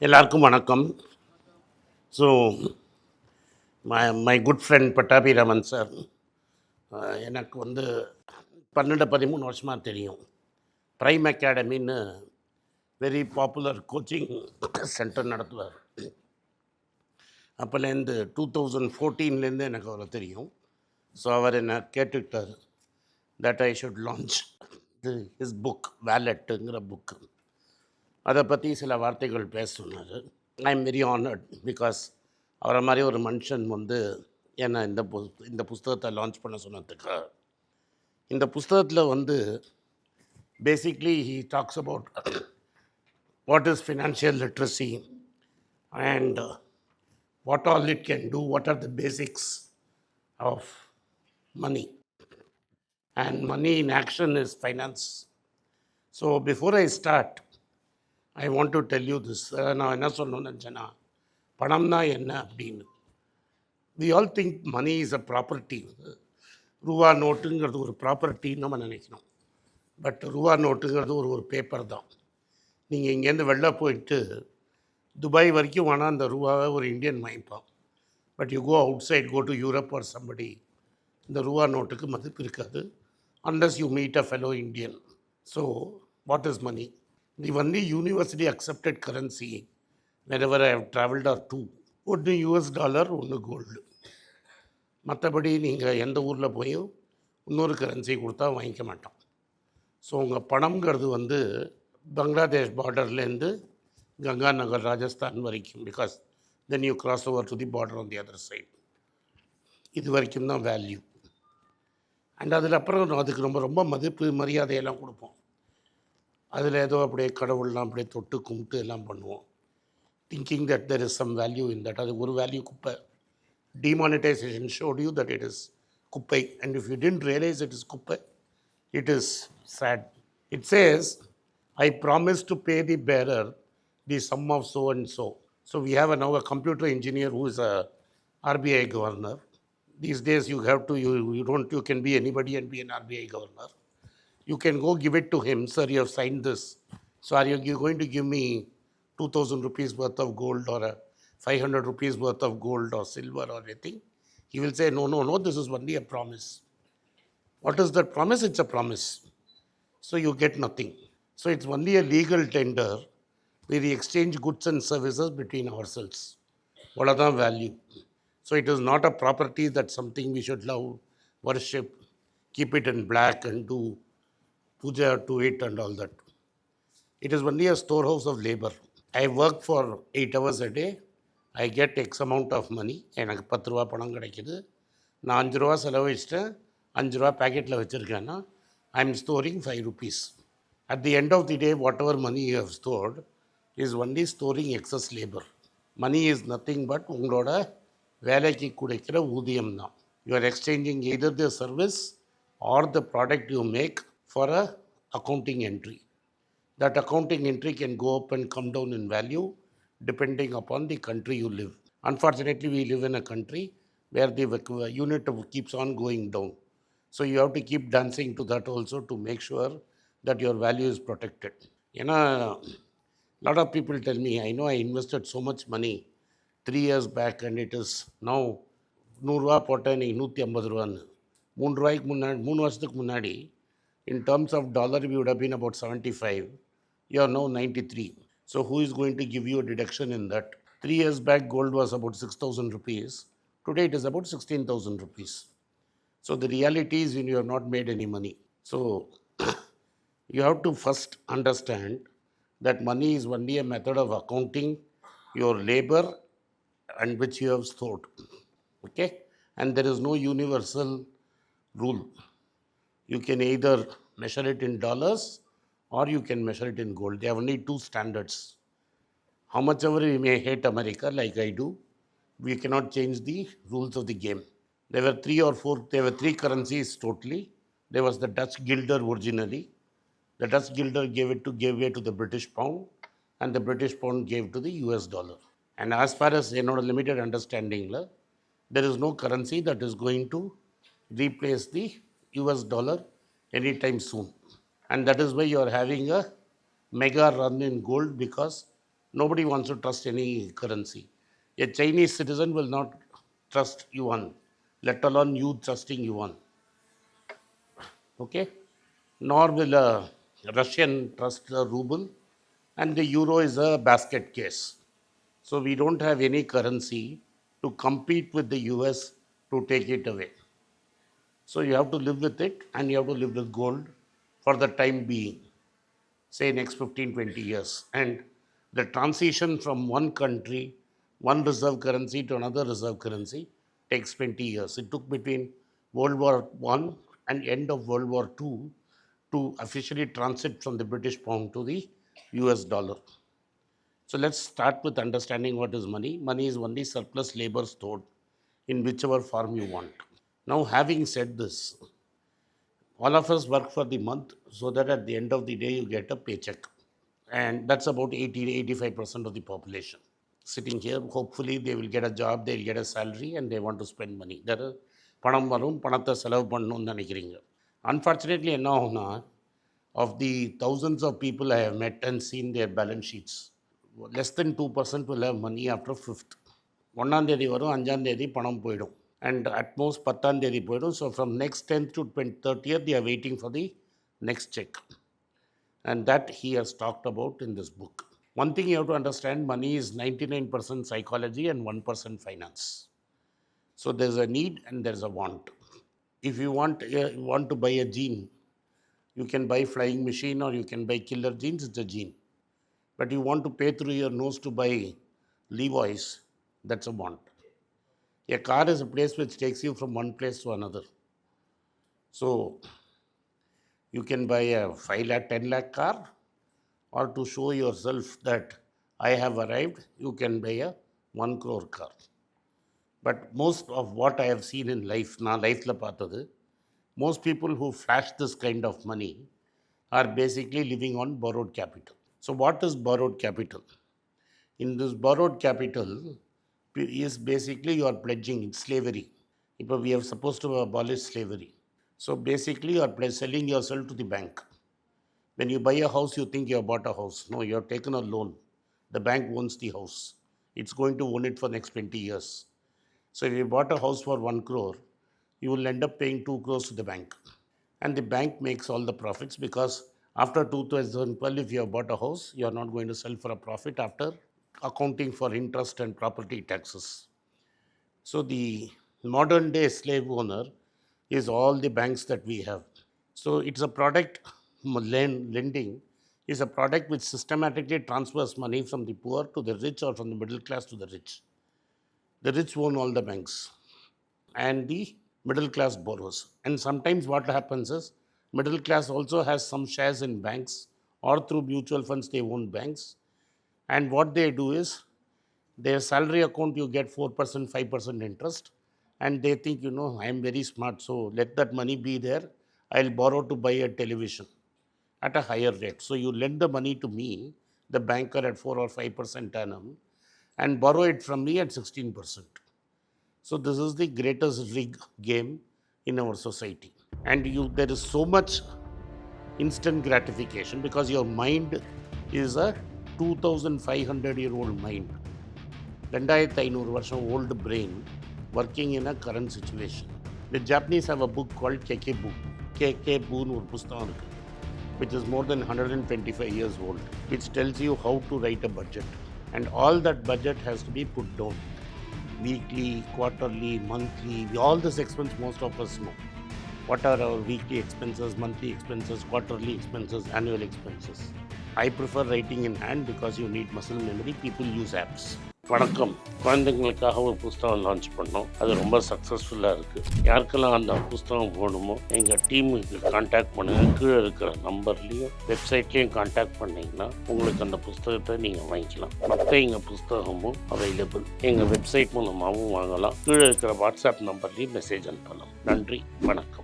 எல்லாருக்கும் வணக்கம். So my good friend Pattabi Raman sir எனக்கு 12-13 வருஷமாக தெரியும். ப்ரைம் அகாடமின்னு வெரி பாப்புலர் கோச்சிங் சென்டர் நடத்துவார். அப்போலேருந்து 2014 எனக்கு அவரை தெரியும். ஸோ அவர் என்னை கேட்டுக்கிட்டார் that I should launch his book வேலெட்டுங்கிற புக்கு. அதை பற்றி சில வார்த்தைகள் பேச சொன்னார். I am very honoured because அவரை மாதிரி ஒரு மனுஷன் என்னை இந்த புஸ்தகத்தை லான்ச் பண்ண சொன்னதுக்கு. இந்த புஸ்தகத்தில் basically he talks about what is financial literacy and what all it can do, what are the basics of money, and money in action is finance. So before I start I want to tell you this. நான் என்ன சொல்லணும்னு நினச்சேன்னா, பணம்னா என்ன அப்படின்னு. We all think money is a property. ரூபா நோட்டுங்கிறது ஒரு ப்ராப்பர்ட்டின்னு நம்ம நினைக்கணும். பட் ரூபா நோட்டுங்கிறது ஒரு பேப்பர் தான். நீங்கள் இங்கேருந்து வெளில போயிட்டு துபாய் வரைக்கும் வேணால் அந்த ரூபாவை ஒரு இந்தியன் வாங்கிப்பான். But you go outside, go to Europe or somebody, இந்த ரூபா நோட்டுக்கு மதிப்பு இருக்காது unless you meet a fellow Indian. So what is money? The only university accepted currency wherever I have travelled are two. ஒன்று US dollar, ஒன்று gold. மற்றபடி நீங்கள் எந்த ஊரில் போயும் இன்னொரு கரன்சி கொடுத்தா வாங்கிக்க மாட்டோம். ஸோ உங்கள் பணம்ங்கிறது பங்களாதேஷ் பார்டர்லேருந்து கங்கா நகர் ராஜஸ்தான் வரைக்கும், because then you cross over to the border on the other side. இது வரைக்கும் தான் வேல்யூ. அண்ட் அதில் அப்புறம் அதுக்கு ரொம்ப ரொம்ப மதிப்பு மரியாதையெல்லாம் கொடுப்போம். அதில் ஏதோ அப்படியே கடவுள்லாம் அப்படியே தொட்டு கும்பிட்டு எல்லாம் பண்ணுவோம், thinking that there is some value in that. அது ஒரு வேல்யூ குப்பை. Demonetization showed you that it is குப்பை. And if you didn't realize it is குப்பை, it is sad. It says, I promise to pay the bearer the sum of so and so. So we have now a computer engineer who is a RBI governor. These days you have to, you can be anybody and be an RBI governor. You can go give it to him. Sir, you have signed this. So are you going to give me 2,000 rupees worth of gold or 500 rupees worth of gold or silver or anything? He will say, no, this is only a promise. What is that promise? It's a promise. So you get nothing. So it's only a legal tender where we exchange goods and services between ourselves. What are the value? So it is not a property that's something we should love, worship, keep it in black and do puja to it and all that. It is only a storehouse of labor. I work for 8 hours a day. I get X amount of money. எனக்கு 10 ரூபா பணம் கிடைக்குது. நான் 5 ரூபா செலவழிச்சிட்டேன், 5 ரூபா பேக்கெட்டில் வச்சுருக்கேன்னா I am storing 5 rupees. At the end of the day, whatever money you have stored is only storing excess labor. Money is nothing but உங்களோட வேலைக்கு கொடுக்கிற ஊதியம் தான். You are exchanging either the service or the product you make for a accounting entry. That accounting entry can go up and come down in value depending upon the country you live. Unfortunately, we live in a country where the unit keeps on going down. So you have to keep dancing to that also to make sure that your value is protected. A lot of people tell me, I know I invested so much money 3 years back and it is now 100 ரூபா போட்டேன், நீங்கள் 150 ரூபான்னு. 3 ரூபாய்க்கு முன்னாடி, 3 வருஷத்துக்கு முன்னாடி, in terms of dollar, we would have been about 75. You are now 93. So who is going to give you a deduction in that? 3 years back, gold was about 6,000 rupees. Today it is about 16,000 rupees. So the reality is you have not made any money. So you have to first understand that money is only a method of accounting your labor and which you have stored. Okay? And there is no universal rule. You can either measure it in dollars or you can measure it in gold. There are only two standards. How much ever we may hate America, like I do, we cannot change the rules of the game. There were 3 currencies totally. There was the Dutch guilder originally. The Dutch guilder gave way to the British pound, and the British pound gave to the US dollar. And as far as limited understanding, there is no currency that is going to replace the US dollar anytime soon. And that is why you are having a mega run in gold, because Nobody wants to trust any currency. A Chinese citizen will not trust yuan, let alone you trusting yuan. Okay? Nor will a Russian trust the ruble, and the euro is a basket case. So we don't have any currency to compete with the US to take it away. So you have to live with it, and you have to live with gold for the time being, say next 15-20 years. And the transition from one country, one reserve currency to another reserve currency takes 20 years. It took between World War I and end of World War II to officially transit from the British pound to the US dollar. So let's start with understanding what is money. Money is only surplus labor stored in whichever form you want. Now, having said this, all of us work for the month so that at the end of the day you get a paycheck. And that's about 80-85% of the population sitting here. Hopefully they will get a job, they'll get a salary, and they want to spend money. There are பணம் வரும், பணத்தை செலவு பண்ணணும்னு நினைக்கிறீங்க. Unfortunately, என்ன ஆகும்னா, of the thousands of people I have met and seen their balance sheets, less than 2% will have money after 5th. 1ஆம் தேதி வரும், 5ஆம் தேதி பணம் போயிடும், and at most 10ஆம் தேதி போயிடும். So from next 10th to 30th they are waiting for the next check, and that he has talked about in this book. One thing you have to understand, money is 99% psychology and 1% finance. So there's a need and there's a want. If you want to buy a jean, you can buy flying machine or you can buy killer jeans, it's a jean. But you want to pay through your nose to buy Levi's, that's a want. A car is a place which takes you from one place to another. So you can buy a 5 lakh, 10 lakh car, or to show yourself that I have arrived, you can buy a 1 crore car. But most of what I have seen in life, na life la paathathu, most people who flash this kind of money are basically living on borrowed capital. So what is borrowed capital? In this borrowed capital is basically you are pledging slavery. If we are supposed to abolish slavery. So basically you are selling yourself to the bank. When you buy a house, you think you have bought a house. No, you have taken a loan. The bank owns the house. It's going to own it for next 20 years. So if you bought a house for 1 crore, you will end up paying 2 crores to the bank. And the bank makes all the profits, because after 2012, if you have bought a house, you are not going to sell for a profit after accounting for interest and property taxes. So the modern day slave owner is all the banks that we have. So it's a product, lending is a product which systematically transfers money from the poor to the rich, or from the middle class to the rich. The rich own all the banks and the middle class borrows. And sometimes what happens is, middle class also has some shares in banks, or through mutual funds they own banks. And what they do is, their salary account you get 4%, 5% interest, and they think, I am very smart, so let that money be there. I'll borrow to buy a television at a higher rate. So you lend the money to me, the banker, at 4 or 5% annum, and borrow it from me at 16%. So this is the greatest rig game in our society. And there is so much instant gratification, because your mind is a 2,500-year-old mind. 2500 வருஷம் old brain working in a current situation. The Japanese have a book called Kekebu. Kekebu னு ஒரு புத்தகம் இருக்கு, which is more than 125 years old, which tells you how to write a budget. And all that budget has to be put down. Weekly, quarterly, monthly, all this expense most of us know. What are our weekly expenses, monthly expenses, quarterly expenses, annual expenses? I prefer writing in hand because you need muscle memory. People use apps. வணக்கம். குழந்தைங்களுக்காக ஒரு புஸ்தகம் launch பண்ணோம். அது ரொம்ப சக்ஸஸ்ஃபுல்லாக இருக்குது. யாருக்கெல்லாம் அந்த புஸ்தகம் போகணுமோ எங்கள் டீமுக்கு கான்டாக்ட் பண்ணுங்கள். கீழே இருக்கிற நம்பர்லேயும் வெப்சைட்லேயும் கான்டாக்ட் பண்ணிங்கன்னா உங்களுக்கு அந்த புஸ்தகத்தை நீங்கள் வாங்கிக்கலாம். மற்ற எங்கள் புஸ்தகமும் அவைலபிள். எங்கள் வெப்சைட் மூலமாகவும் வாங்கலாம். கீழே இருக்கிற வாட்ஸ்அப் நம்பர்லேயும் மெசேஜ் அனுப்பலாம். நன்றி, வணக்கம்.